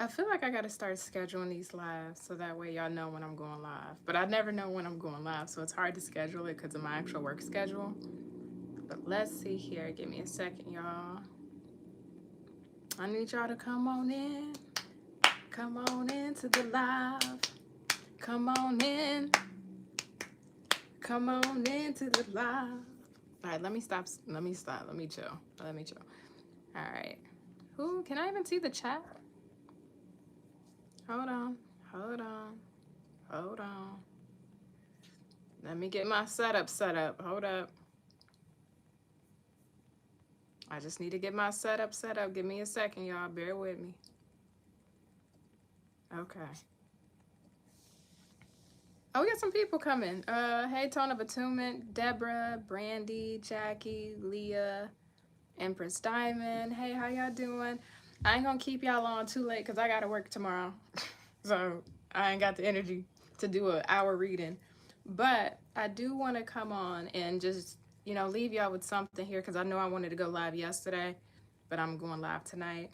I feel like I got to start scheduling these lives so that way y'all know when I'm going live. But I never know when I'm going live, so it's hard to schedule it because of my actual work schedule. But let's see here. Give me a second, y'all. I need y'all to come on in. Come on into the live. Come on in. Come on into the live. All right, let me stop. Let me stop. Let me chill. Let me chill. All right. Who can I even see the chat? Hold on. Hold on. Hold on. Let me get my setup set up. Hold up. I just need to get my setup set up. Give me a second, y'all. Bear with me. Okay. Oh, we got some people coming. Hey, Tone of Attunement, Deborah, Brandy, Jackie, Leah, Empress Diamond. Hey, how y'all doing? I ain't gonna keep y'all on too late because I gotta work tomorrow. So I ain't got the energy to do an hour reading. But I do want to come on and just, you know, leave y'all with something here because I know I wanted to go live yesterday, but I'm going live tonight.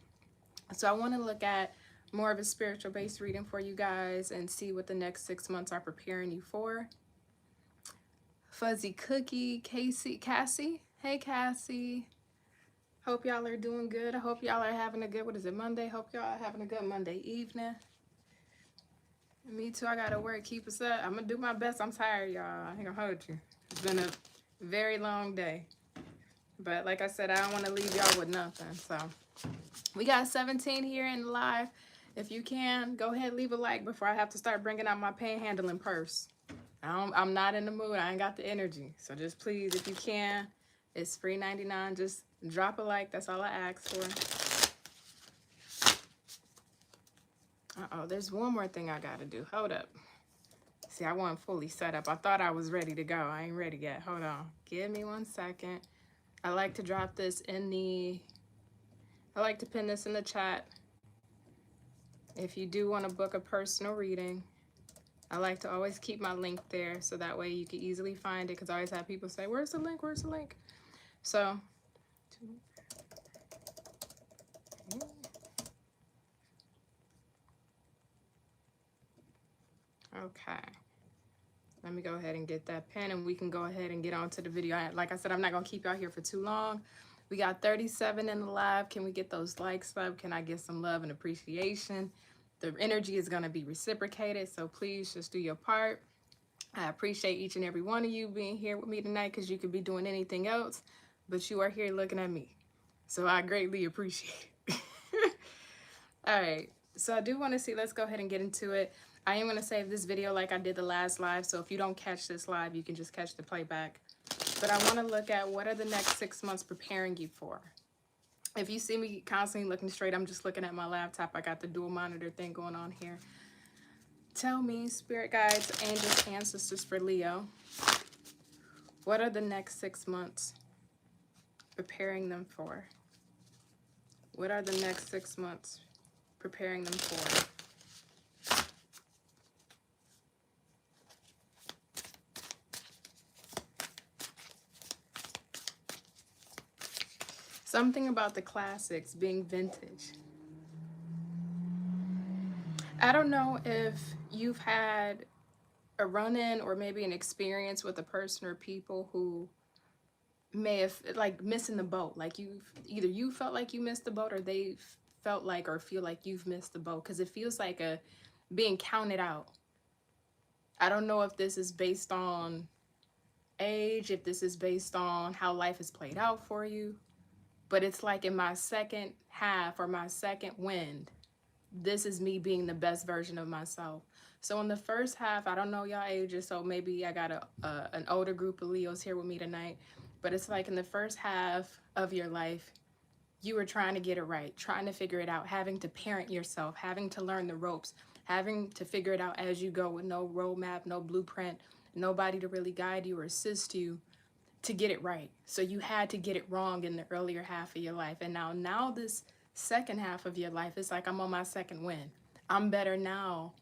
So I want to look at more of a spiritual based reading for you guys and see what the next 6 months are preparing you for. Fuzzy Cookie, Cassie. Hey, Cassie. Hope y'all are doing good. I hope y'all are having a good, what is it, Monday? Hope y'all are having a good Monday evening. Me too. I gotta work. Keep us up. I'm gonna do my best. I'm tired, y'all. I ain't gonna hold you. It's been a very long day. But like I said, I don't want to leave y'all with nothing. So we got 17 here in live. If you can, go ahead, leave a like before I have to start bringing out my panhandling purse. I'm not in the mood. I ain't got the energy. So just please, if you can, it's free 99. Just drop a like. That's all I ask for. Uh-oh, there's one more thing I gotta do. Hold up. See, I wasn't fully set up. I thought I was ready to go. I ain't ready yet. Hold on. Give me 1 second. I like to drop this in the... I like to pin this in the chat. If you do want to book a personal reading, I like to always keep my link there so that way you can easily find it because I always have people say, where's the link? Where's the link? So... Okay. Let me go ahead and get that pen and we can go ahead and get on to the video. Like I said, I'm not going to keep y'all here for too long. We got 37 in the live. Can we get those likes up? Can I get some love and appreciation? The energy is going to be reciprocated, so please just do your part. I appreciate each and every one of you being here with me tonight because you could be doing anything else, but you are here looking at me. So I greatly appreciate it. All right, so I do want to see, let's go ahead and get into it. I am going to save this video like I did the last live, so if you don't catch this live, you can just catch the playback. But I want to look at what are the next 6 months preparing you for. If you see me constantly looking straight, I'm just looking at my laptop. I got the dual monitor thing going on here. Tell me, spirit guides, angels, ancestors for Leo, what are the next 6 months preparing them for? What are the next 6 months preparing them for? Something about the classics being vintage. I don't know if you've had a run-in or maybe an experience with a person or people who may have, like, missing the boat. Like, either you felt like you missed the boat or they felt like or feel like you've missed the boat because it feels like a being counted out. I don't know if this is based on age, if this is based on how life has played out for you, but it's like in my second half or my second wind, this is me being the best version of myself. So in the first half, I don't know y'all ages, so maybe I got an older group of Leos here with me tonight, but it's like in the first half of your life, you were trying to get it right, trying to figure it out, having to parent yourself, having to learn the ropes, having to figure it out as you go with no roadmap, no blueprint, nobody to really guide you or assist you to get it right. So you had to get it wrong in the earlier half of your life. And now this second half of your life, it's like I'm on my second win. I'm better now.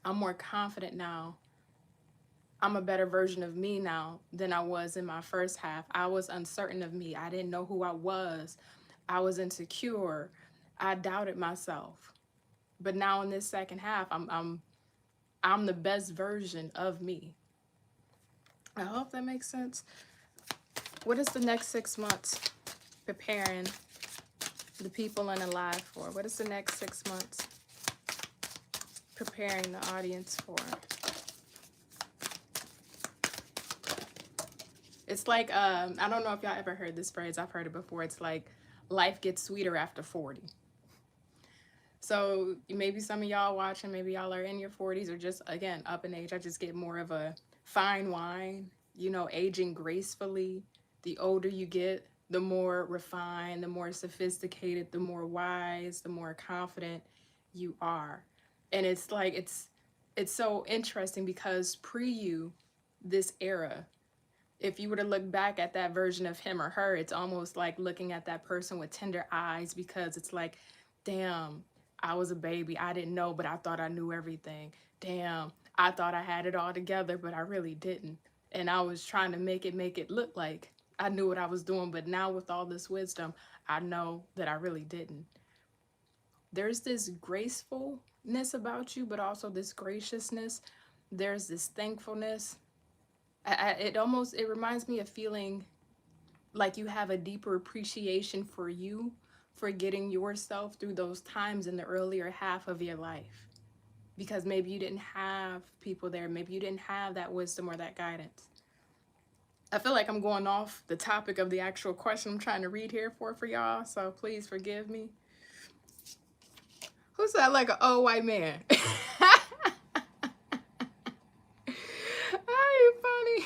I'm more confident now. I'm a better version of me now than I was in my first half. I was uncertain of me. I didn't know who I was. I was insecure. I doubted myself. But now in this second half, I'm the best version of me. I hope that makes sense. What is the next 6 months preparing the people in alive for? What is the next 6 months preparing the audience for? It's like, I don't know if y'all ever heard this phrase. I've heard it before. It's like, life gets sweeter after 40. So maybe some of y'all watching, maybe y'all are in your 40s or just, again, up in age. I just get more of a fine wine, you know, aging gracefully. The older you get, the more refined, the more sophisticated, the more wise, the more confident you are. And it's like, it's so interesting because pre-you, this era, if you were to look back at that version of him or her, it's almost like looking at that person with tender eyes, because it's like, damn, I was a baby. I didn't know, but I thought I knew everything. Damn, I thought I had it all together, but I really didn't. And I was trying to make it look like I knew what I was doing. But now with all this wisdom, I know that I really didn't. There's this gracefulness about you, but also this graciousness. There's this thankfulness. It reminds me of feeling like you have a deeper appreciation for you, for getting yourself through those times in the earlier half of your life, because maybe you didn't have people there, maybe you didn't have that wisdom or that guidance. I feel like I'm going off the topic of the actual question I'm trying to read here for y'all, so please forgive me. Who said like an old white man? Are you funny?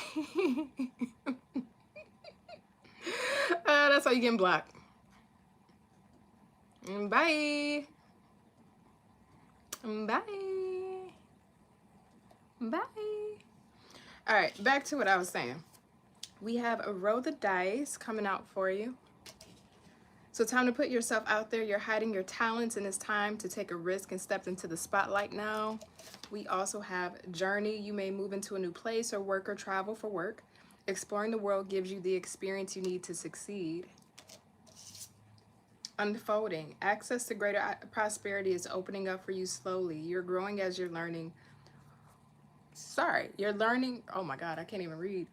That's how you getting blocked. Bye. Bye. Bye. All right, back to what I was saying. We have a roll the dice coming out for you. So time to put yourself out there. You're hiding your talents, and it's time to take a risk and step into the spotlight now. We also have journey. You may move into a new place or work or travel for work. Exploring the world gives you the experience you need to succeed. Unfolding. Access to greater prosperity is opening up for you slowly. You're growing as you're learning. You're learning. Oh my God, I can't even read.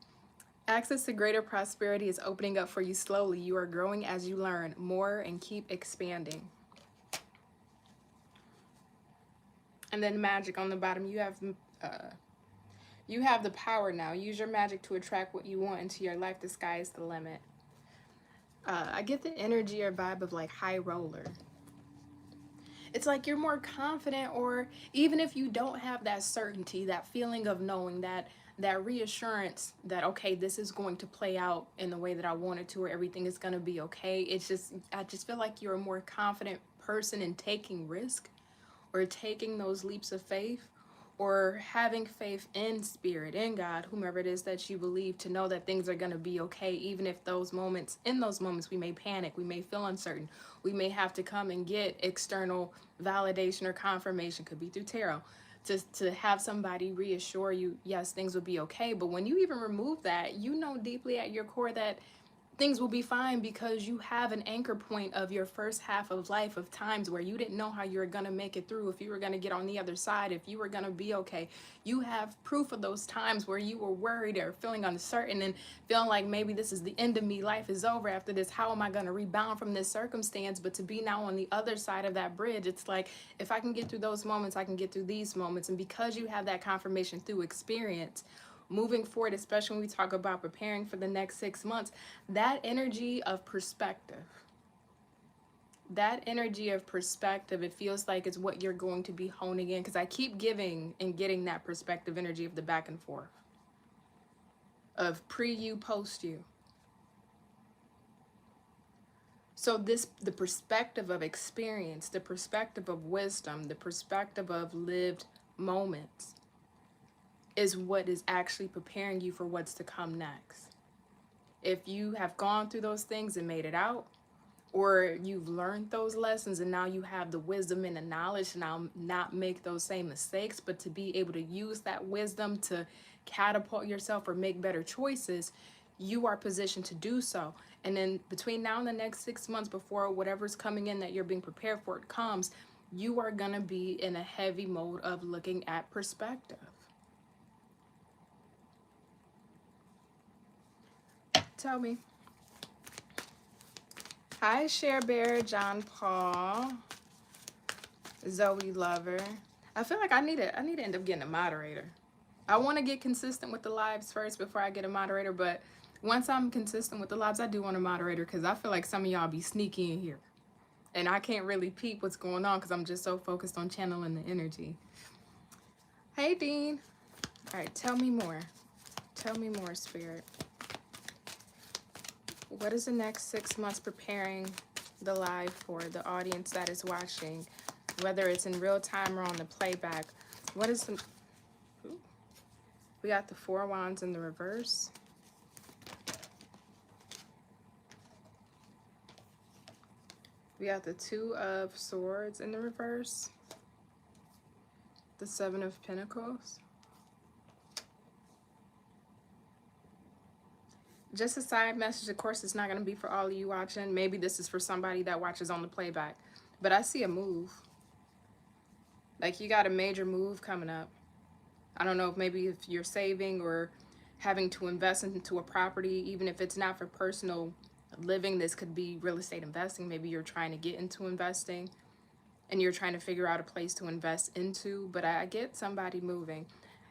Access to greater prosperity is opening up for you slowly. You are growing as you learn more and keep expanding. And then magic on the bottom. You have the power now. Use your magic to attract what you want into your life. The sky is the limit. I get the energy or vibe of like high roller. It's like you're more confident, or even if you don't have that certainty, that feeling of knowing, that reassurance that, okay, this is going to play out in the way that I want it to, or everything is going to be okay. I just feel like you're a more confident person in taking risk, or taking those leaps of faith, or having faith in spirit, in God, whomever it is that you believe, to know that things are going to be okay, even if in those moments we may panic, we may feel uncertain, we may have to come and get external validation or confirmation, could be through tarot, to have somebody reassure you, yes, things will be okay. But when you even remove that, you know deeply at your core that things will be fine, because you have an anchor point of your first half of life, of times where you didn't know how you were going to make it through, if you were going to get on the other side, if you were going to be okay. You have proof of those times where you were worried or feeling uncertain and feeling like maybe this is the end of me, life is over after this, how am I going to rebound from this circumstance? But to be now on the other side of that bridge, it's like, if I can get through those moments, I can get through these moments. And because you have that confirmation through experience, moving forward, especially when we talk about preparing for the next 6 months, that energy of perspective, it feels like it's what you're going to be honing in, because I keep giving and getting that perspective energy of the back and forth, of pre-you, post-you. So the perspective of experience, the perspective of wisdom, the perspective of lived moments is what is actually preparing you for what's to come next. If you have gone through those things and made it out, or you've learned those lessons and now you have the wisdom and the knowledge to now not make those same mistakes, but to be able to use that wisdom to catapult yourself or make better choices, you are positioned to do so. And then between now and the next 6 months, before whatever's coming in that you're being prepared for it comes, you are going to be in a heavy mode of looking at perspective. Tell me. Hi, Cher Bear, John Paul, Zoe Lover. I feel like I need to end up getting a moderator. I want to get consistent with the lives first before I get a moderator, but once I'm consistent with the lives, I do want a moderator because I feel like some of y'all be sneaky in here. And I can't really peep what's going on because I'm just so focused on channeling the energy. Hey, Dean. All right, tell me more. Tell me more, Spirit. What is the next 6 months preparing the live for the audience that is watching, whether it's in real time or on the playback? What is the... Ooh. We got the 4 Wands in the reverse. We got the 2 of Swords in the reverse. The 7 of Pentacles. Just a side message, of course, it's not going to be for all of you watching. Maybe this is for somebody that watches on the playback. But I see a move. Like you got a major move coming up. I don't know if maybe if you're saving or having to invest into a property, even if it's not for personal living, this could be real estate investing. Maybe you're trying to get into investing and you're trying to figure out a place to invest into. But I get somebody moving.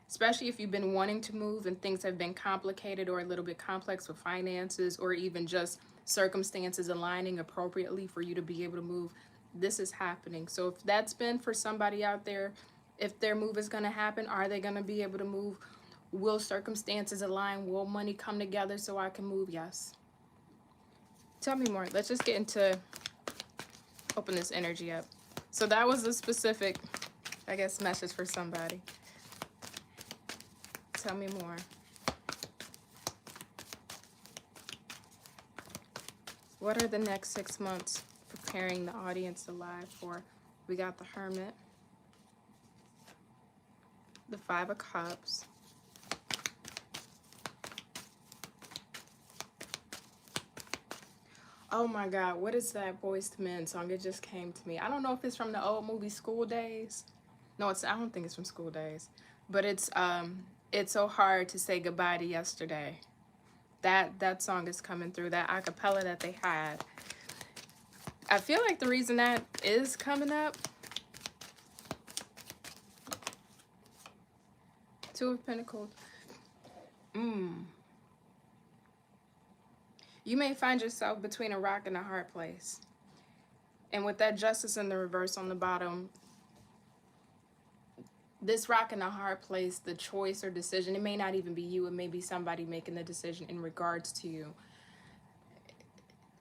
Especially if you've been wanting to move and things have been complicated or a little bit complex with finances or even just circumstances aligning appropriately for you to be able to move, this is happening. So if that's been for somebody out there, if their move is going to happen, are they going to be able to move? Will circumstances align? Will money come together so I can move? Yes. Tell me more. Let's just get into, open this energy up. So that was a specific, I guess, message for somebody. Tell me more. What are the next 6 months preparing the audience alive for? We got the Hermit, the 5 of Cups, oh my God, what is that Boyz II Men song? It just came to me. I don't know if it's from the old movie School Days. No, I don't think it's from School Days, but it's so hard to say goodbye to yesterday. That song is coming through, that a cappella that they had. I feel like the reason that is coming up, 2 of Pentacles. You may find yourself between a rock and a hard place. And with that Justice in the reverse on the bottom, this rock in a hard place, the choice or decision, it may not even be you, it may be somebody making the decision in regards to you.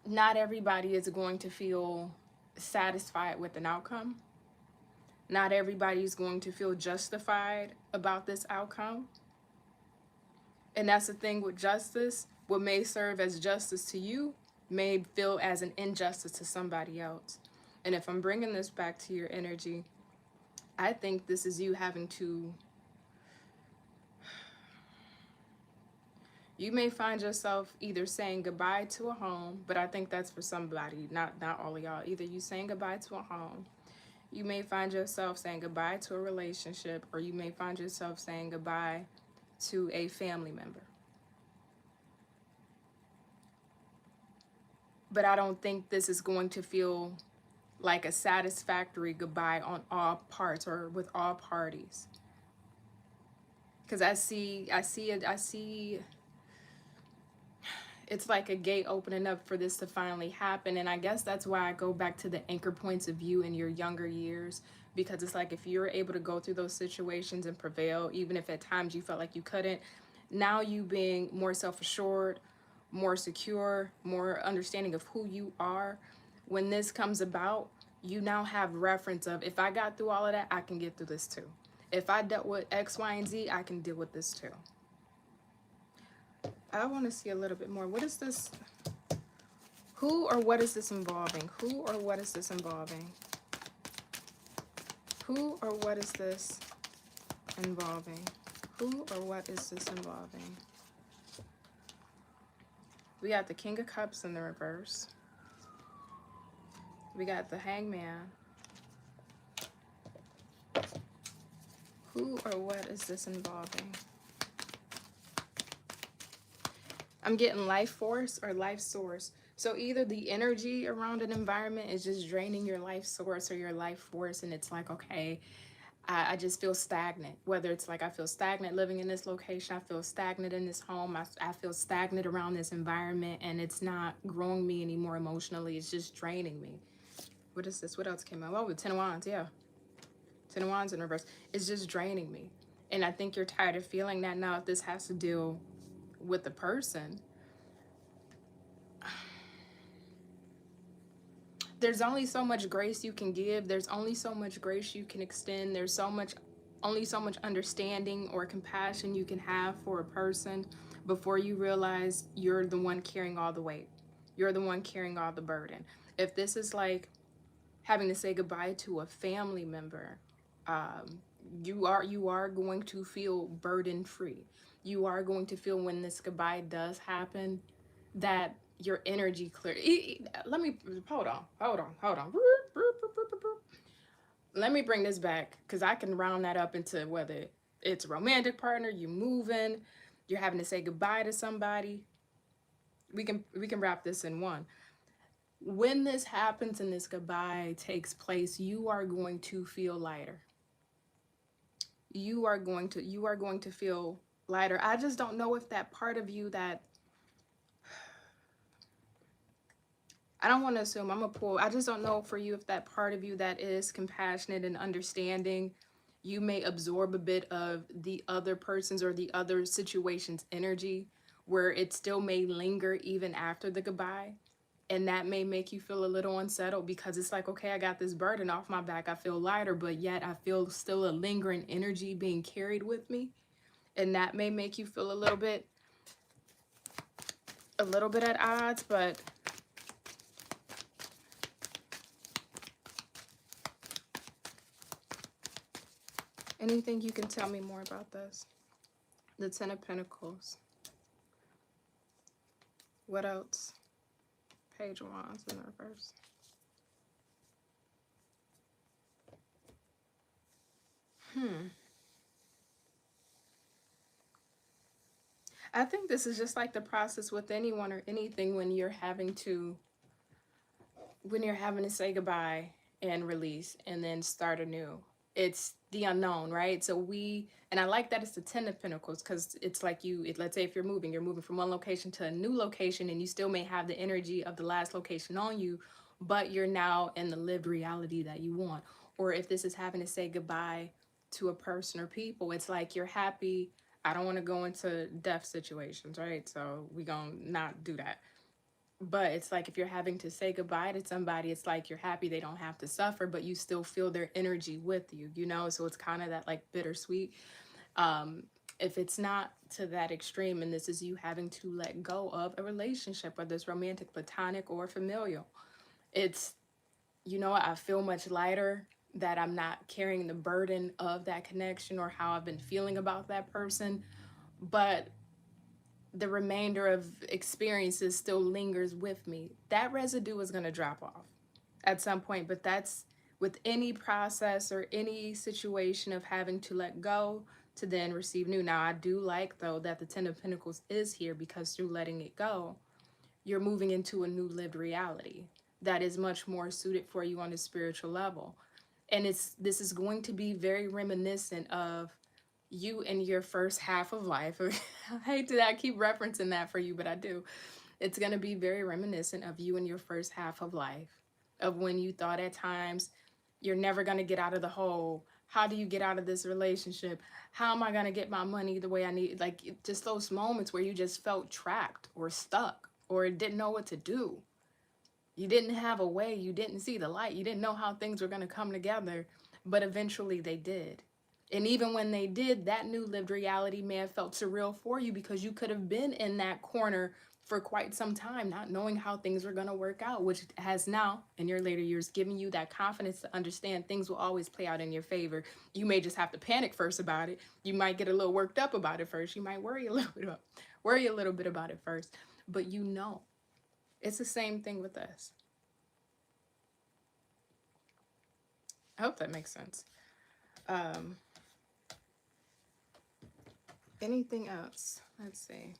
Not everybody is going to feel satisfied with an outcome. Not everybody is going to feel justified about this outcome. And that's the thing with justice. What may serve as justice to you may feel as an injustice to somebody else. And if I'm bringing this back to your energy, I think this is you having to, you may find yourself either saying goodbye to a home, but I think that's for somebody, not all of y'all. Either you saying goodbye to a home, you may find yourself saying goodbye to a relationship, or you may find yourself saying goodbye to a family member. But I don't think this is going to feel like a satisfactory goodbye on all parts or with all parties. Because I see it's like a gate opening up for this to finally happen. And I guess that's why I go back to the anchor points of you in your younger years. Because it's like if you're able to go through those situations and prevail, even if at times you felt like you couldn't, now you being more self-assured, more secure, more understanding of who you are, when this comes about, you now have reference of, if I got through all of that, I can get through this too. If I dealt with X, Y, and Z, I can deal with this too. I want to see a little bit more. What is this? Who or what is this involving? Who or what is this involving? Who or what is this involving? Who or what is this involving? We got the King of Cups in the reverse. We got the Hangman. Who or what is this involving? I'm getting life force or life source. So either the energy around an environment is just draining your life source or your life force, and it's like, okay, I just feel stagnant. Whether it's like I feel stagnant living in this location, I feel stagnant in this home, I feel stagnant around this environment, and it's not growing me anymore emotionally. It's just draining me. What is this? What else came out? Oh, the Ten of Wands, yeah. Ten of Wands in reverse. It's just draining me. And I think you're tired of feeling that now. If this has to deal with the person, there's only so much grace you can give. There's only so much grace you can extend. There's only so much understanding or compassion you can have for a person before you realize you're the one carrying all the weight. You're the one carrying all the burden. If this is like having to say goodbye to a family member, you are going to feel burden free. You are going to feel when this goodbye does happen that your energy clear. Let me hold on. Let me bring this back because I can round that up into whether it's a romantic partner, you moving, you're having to say goodbye to somebody. We can wrap this in one. When this happens and this goodbye takes place, you are going to feel lighter. You are going to feel lighter. I just don't know if that part of you that, I don't want to assume, I'm gonna pull, I just don't know for you if that part of you that is compassionate and understanding, you may absorb a bit of the other person's or the other situation's energy where it still may linger even after the goodbye. And that may make you feel a little unsettled because it's like, okay, I got this burden off my back. I feel lighter, but yet I feel still a lingering energy being carried with me. And that may make you feel a little bit at odds, but anything you can tell me more about this? The Ten of Pentacles. What else? Page of Wands in the reverse. I think this is just like the process with anyone or anything when you're having to say goodbye and release and then start anew. It's the unknown, right? So and I like that it's the Ten of Pentacles because it's like let's say if you're moving from one location to a new location and you still may have the energy of the last location on you, but you're now in the lived reality that you want. Or if this is having to say goodbye to a person or people, it's like you're happy. I don't want to go into death situations, right? So we gonna not do that. But it's like if you're having to say goodbye to somebody, it's like you're happy they don't have to suffer, but you still feel their energy with you, you know? So it's kind of that like bittersweet. If it's not to that extreme and this is you having to let go of a relationship, whether it's romantic, platonic, or familial, it's, you know, I feel much lighter that I'm not carrying the burden of that connection or how I've been feeling about that person. But the remainder of experiences still lingers with me. That residue is going to drop off at some point, but that's with any process or any situation of having to let go to then receive new. Now, I do like, though, that the Ten of Pentacles is here because through letting it go, you're moving into a new lived reality that is much more suited for you on a spiritual level. And this is going to be very reminiscent of you in your first half of life. I hate that I keep referencing that for you, but I do. It's going to be very reminiscent of you in your first half of life, of when you thought at times you're never going to get out of the hole. How do you get out of this relationship? How am I going to get my money the way I need? Like just those moments where you just felt trapped or stuck or didn't know what to do. You didn't have a way. You didn't see the light. You didn't know how things were going to come together, but eventually they did. And even when they did, that new lived reality may have felt surreal for you because you could have been in that corner for quite some time, not knowing how things were going to work out, which has now, in your later years, given you that confidence to understand things will always play out in your favor. You may just have to panic first about it. You might get a little worked up about it first. You might worry a little bit about it first. But you know, it's the same thing with us. I hope that makes sense. Anything else? Let's see.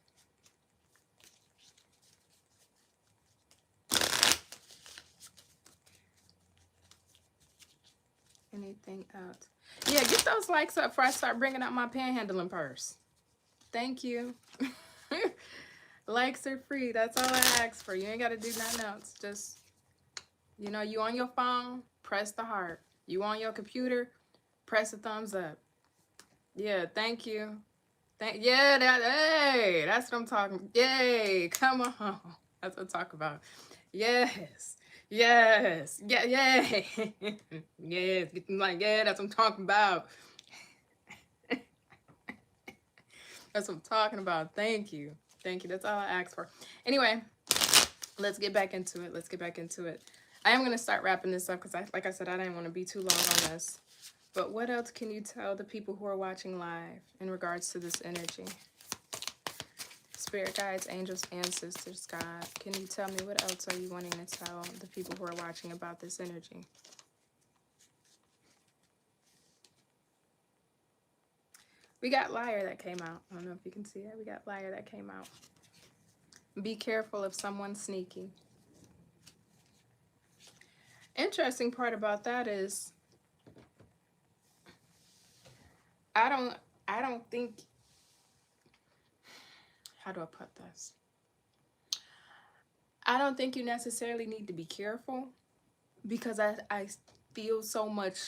Anything else? Yeah, get those likes up before I start bringing out my panhandling purse. Thank you. Likes are free. That's all I ask for. You ain't got to do nothing else. Just, you know, you on your phone, press the heart. You on your computer, press the thumbs up. Yeah, thank you. Yeah, hey, that's what I'm talking. Yay, come on. That's what I'm talking about. Yes. Yes. Yeah, yay. Yes. Get them like, yeah, that's what I'm talking about. That's what I'm talking about. Thank you. Thank you. That's all I asked for. Anyway, let's get back into it. Let's get back into it. I am going to start wrapping this up because, like I said, I didn't want to be too long on this. But what else can you tell the people who are watching live in regards to this energy? Spirit guides, angels, ancestors, God, can you tell me what else are you wanting to tell the people who are watching about this energy? We got liar that came out. I don't know if you can see it. We got liar that came out. Be careful of someone sneaky. Interesting part about that is I don't think, how do I put this? I don't think you necessarily need to be careful because I feel so much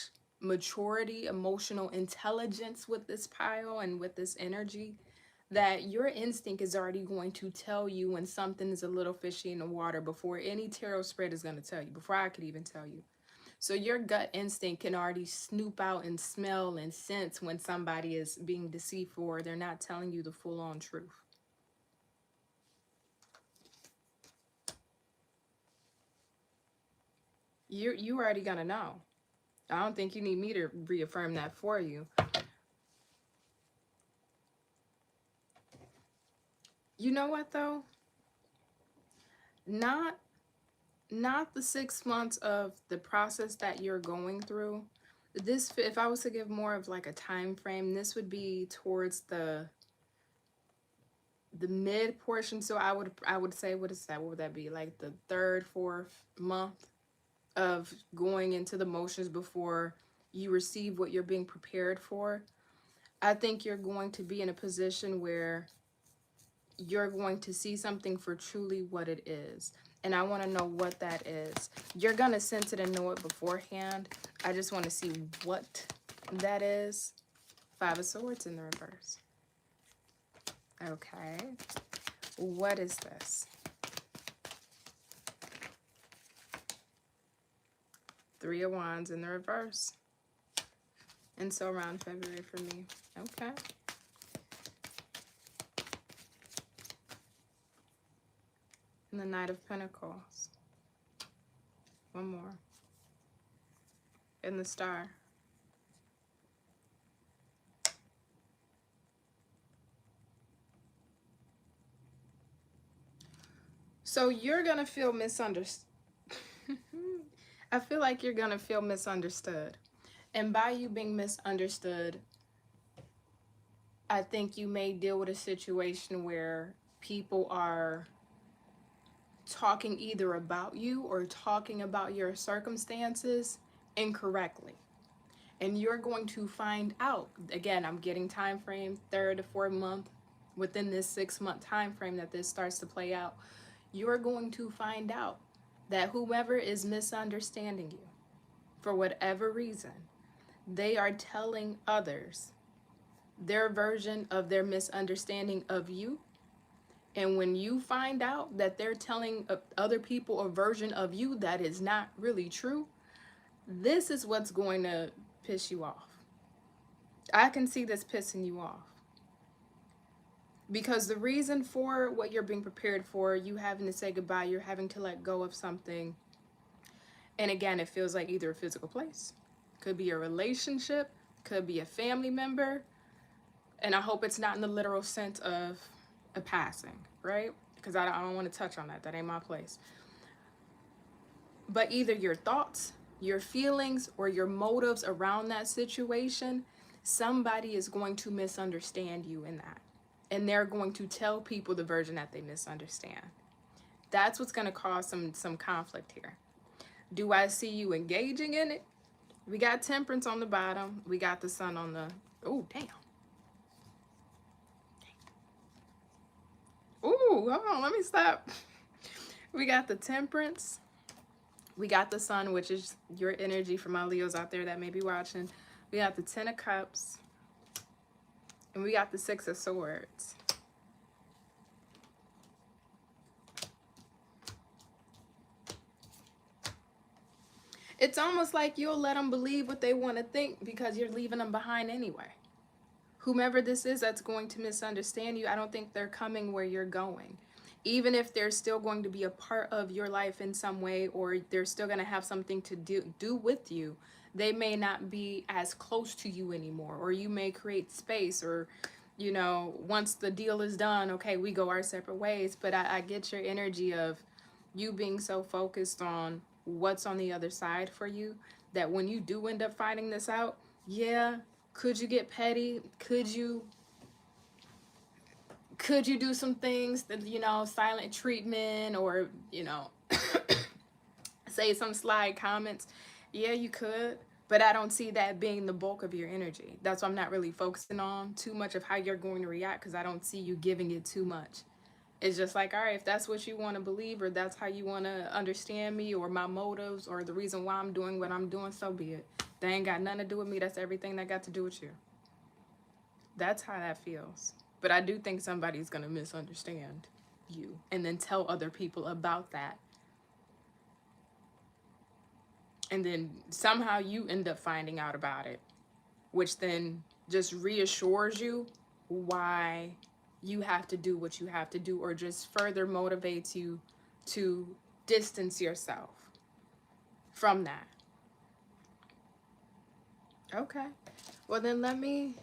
maturity, emotional intelligence with this pile and with this energy that your instinct is already going to tell you when something is a little fishy in the water before any tarot spread is going to tell you, before I could even tell you. So your gut instinct can already snoop out and smell and sense when somebody is being deceitful or they're not telling you the full-on truth. You already gonna know. I don't think you need me to reaffirm that for you. You know what though? Not the 6 months of the process that you're going through. This, if I was to give more of like a time frame, this would be towards the mid portion. So I would say, what is that? What would that be? Like the 3rd, 4th month of going into the motions before you receive what you're being prepared for. I think you're going to be in a position where you're going to see something for truly what it is. And I want to know what that is. You're going to sense it and know it beforehand. I just want to see what that is. 5 of Swords in the reverse. Okay. What is this? 3 of Wands in the reverse. And so around February for me. Okay. And the Knight of Pentacles. One more. And the Star. So you're going to feel misunderstood. I feel like you're going to feel misunderstood. And by you being misunderstood, I think you may deal with a situation where people are talking either about you or talking about your circumstances incorrectly. And you're going to find out, again, I'm getting time frame, 3rd to 4th month, within this 6-month time frame that this starts to play out, you're going to find out that whoever is misunderstanding you, for whatever reason, they are telling others their version of their misunderstanding of you. And when you find out that they're telling other people a version of you that is not really true, this is what's going to piss you off. I can see this pissing you off. Because the reason for what you're being prepared for, you having to say goodbye, you're having to let go of something. And again, it feels like either a physical place, could be a relationship, could be a family member. And I hope it's not in the literal sense of a passing, right? Because I don't want to touch on that. That ain't my place. But either your thoughts, your feelings, or your motives around that situation, somebody is going to misunderstand you in that. and they're going to tell people the version that they misunderstand. That's what's going to cause some conflict here. Do I see you engaging in it? We got Temperance on the bottom. We got the Sun on the... Oh, damn. Ooh, hold on. Let me stop. We got the Temperance. We got the Sun, which is your energy for my Leos out there that may be watching. We got the Ten of Cups. And we got the Six of Swords. It's almost like you'll let them believe what they want to think because you're leaving them behind anyway. Whomever this is that's going to misunderstand you, I don't think they're coming where you're going. Even if they're still going to be a part of your life in some way, or they're still going to have something to do with you, they may not be as close to you anymore, or you may create space, or, you know, once the deal is done, okay, we go our separate ways. But I get your energy of you being so focused on what's on the other side for you that when you do end up finding this out, yeah, could you get petty? Could you do some things that, you know, silent treatment, or, you know, say some sly comments? Yeah, you could, but I don't see that being the bulk of your energy. That's why I'm not really focusing on too much of how you're going to react, because I don't see you giving it too much. It's just like, all right, if that's what you want to believe, or that's how you want to understand me, or my motives, or the reason why I'm doing what I'm doing, so be it. They ain't got nothing to do with me. That's everything that got to do with you. That's how that feels. But I do think somebody's going to misunderstand you and then tell other people about that. And then somehow you end up finding out about it, which then just reassures you why you have to do what you have to do, or just further motivates you to distance yourself from that. Okay. Well, then let me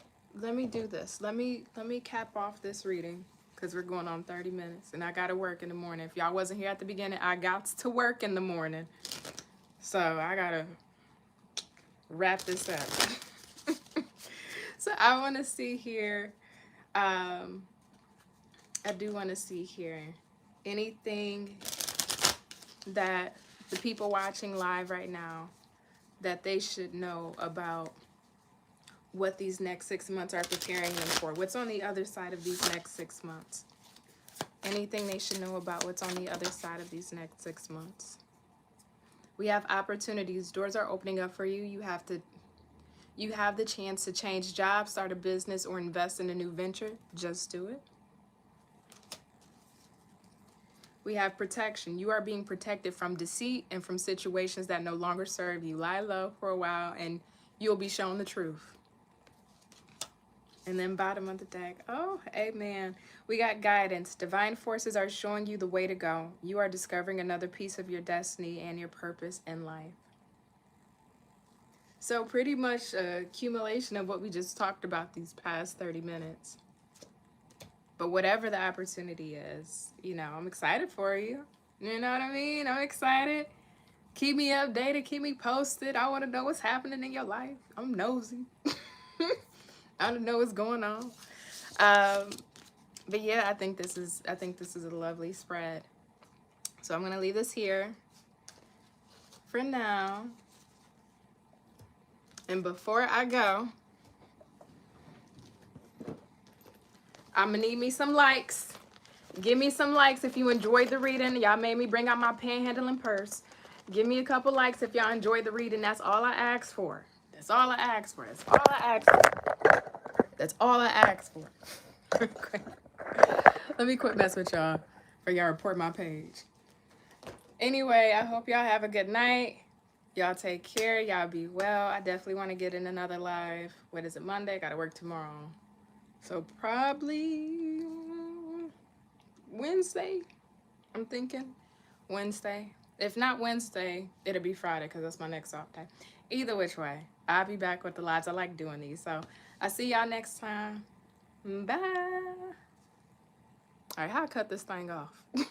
do this. Let me cap off this reading, because we're going on 30 minutes and I got to work in the morning. If y'all wasn't here at the beginning, I got to work in the morning. So I got to wrap this up. So I want to see here, I do want to see here anything that the people watching live right now that they should know about what these next 6 months are preparing them for. What's on the other side of these next 6 months? Anything they should know about what's on the other side of these next 6 months? We have opportunities. Doors are opening up for you. You have the chance to change jobs, start a business, or invest in a new venture. Just do it. We have protection. You are being protected from deceit and from situations that no longer serve you. Lie low for a while and you'll be shown the truth. And then bottom of the deck, oh, amen. We got guidance. Divine forces are showing you the way to go. You are discovering another piece of your destiny and your purpose in life. So pretty much a accumulation of what we just talked about these past 30 minutes. But whatever the opportunity is, you know, I'm excited for you. You know what I mean? I'm excited. Keep me updated. Keep me posted. I want to know what's happening in your life. I'm nosy. I don't know what's going on. But yeah, I think this is a lovely spread. So I'm gonna leave this here for now. And before I go, I'm gonna need me some likes. Give me some likes if you enjoyed the reading. Y'all made me bring out my panhandling purse. Give me a couple likes if y'all enjoyed the reading. That's all I ask for. That's all I ask for. That's all I ask for. That's all I ask for. Let me quit messing with y'all for y'all report my page. Anyway, I hope y'all have a good night. Y'all take care. Y'all be well. I definitely want to get in another live. What is it, Monday? Got to work tomorrow. So probably Wednesday. I'm thinking Wednesday. If not Wednesday, it'll be Friday because that's my next off day. Either which way, I'll be back with the lives. I like doing these. So I'll see y'all next time. Bye. All right, how I cut this thing off?